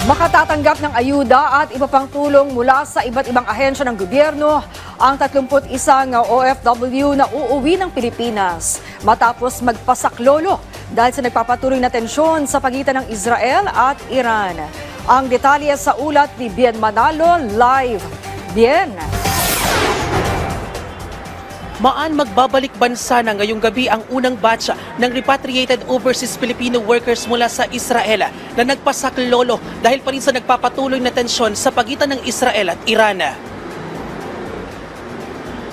Makatatanggap ng ayuda at iba pang tulong mula sa iba't ibang ahensya ng gobyerno ang 31 OFW na uuwi ng Pilipinas matapos magpasaklolo dahil sa nagpapatuloy na tensyon sa pagitan ng Israel at Iran. Ang detalye sa ulat ni Bien Manalo live. Bien. Maan magbabalik bansa na ngayong gabi ang unang batch ng repatriated overseas Filipino workers mula sa Israel na nagpasaklolo dahil pa rin sa nagpapatuloy na tensyon sa pagitan ng Israel at Iran.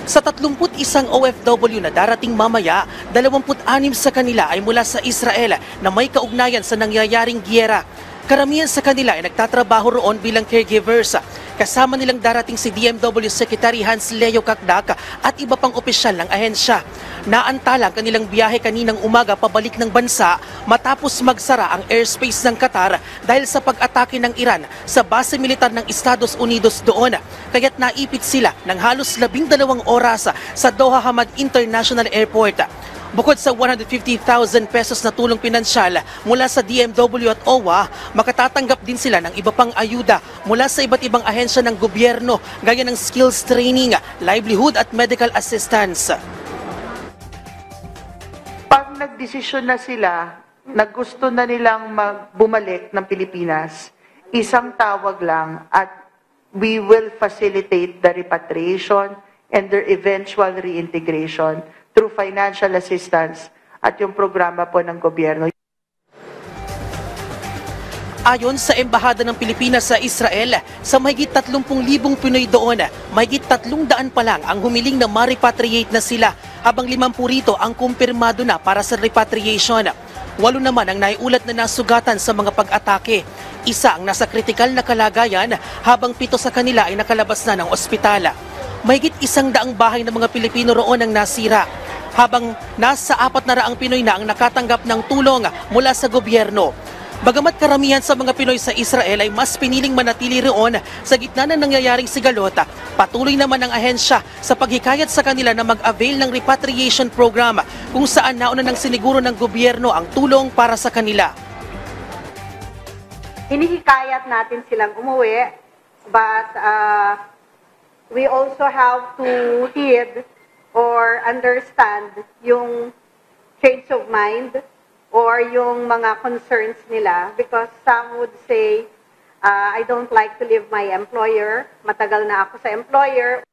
Sa 31 OFW na darating mamaya, 26 sa kanila ay mula sa Israel na may kaugnayan sa nangyayaring giyera. Karamihan sa kanila ay nagtatrabaho roon bilang caregivers. Kasama nilang darating si DMW Secretary Hans Leo Kakdak at iba pang opisyal ng ahensya. Naantala ang kanilang biyahe kaninang umaga pabalik ng bansa matapos magsara ang airspace ng Qatar dahil sa pag-atake ng Iran sa base militar ng Estados Unidos doon. Kaya't naipit sila ng halos 12 oras sa Doha Hamad International Airport. Bukod sa 150,000 pesos na tulong pinansyal mula sa DMW at OWA, makatatanggap din sila ng iba pang ayuda mula sa iba't ibang ahensya ng gobyerno gaya ng skills training, livelihood at medical assistance. Pag nagdesisyon na sila na gusto na nilang bumalik ng Pilipinas, isang tawag lang at we will facilitate the repatriation and their eventual reintegration through financial assistance at yung programa po ng gobyerno. Ayon sa Embahada ng Pilipinas sa Israel, sa mahigit 30,000 Pinoy doon, mahigit 300 pa lang ang humiling na ma-repatriate na sila, habang 50 rito ang kumpirmado na para sa repatriation. 8 naman ang naiulat na nasugatan sa mga pag-atake. Isa ang nasa kritikal na kalagayan, habang 7 sa kanila ay nakalabas na ng ospital. Mahigit 100 bahay ng mga Pilipino roon ang nasira, habang nasa 400 Pinoy na ang nakatanggap ng tulong mula sa gobyerno. Bagamat karamihan sa mga Pinoy sa Israel ay mas piniling manatili roon sa gitna ng nangyayaring sigalota, patuloy naman ang ahensya sa paghikayat sa kanila na mag-avail ng repatriation program kung saan nauna ng siniguro ng gobyerno ang tulong para sa kanila. Hinihikayat natin silang umuwi, but we also have to heed or understand yung change of mind or yung mga concerns nila, because some would say, I don't like to leave my employer, matagal na ako sa employer.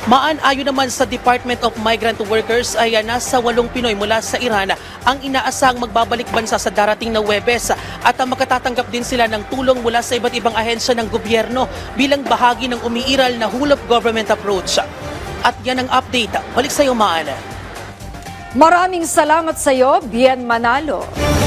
Maan ayon naman sa Department of Migrant Workers ay nasa 8 Pinoy mula sa Iran ang inaasang magbabalik bansa sa darating na Huwebes at makatatanggap din sila ng tulong mula sa iba't ibang ahensya ng gobyerno bilang bahagi ng umiiral na whole of government approach. At yan ang update. Balik sa iyo, Maan. Maraming salamat sa iyo, Bien Manalo.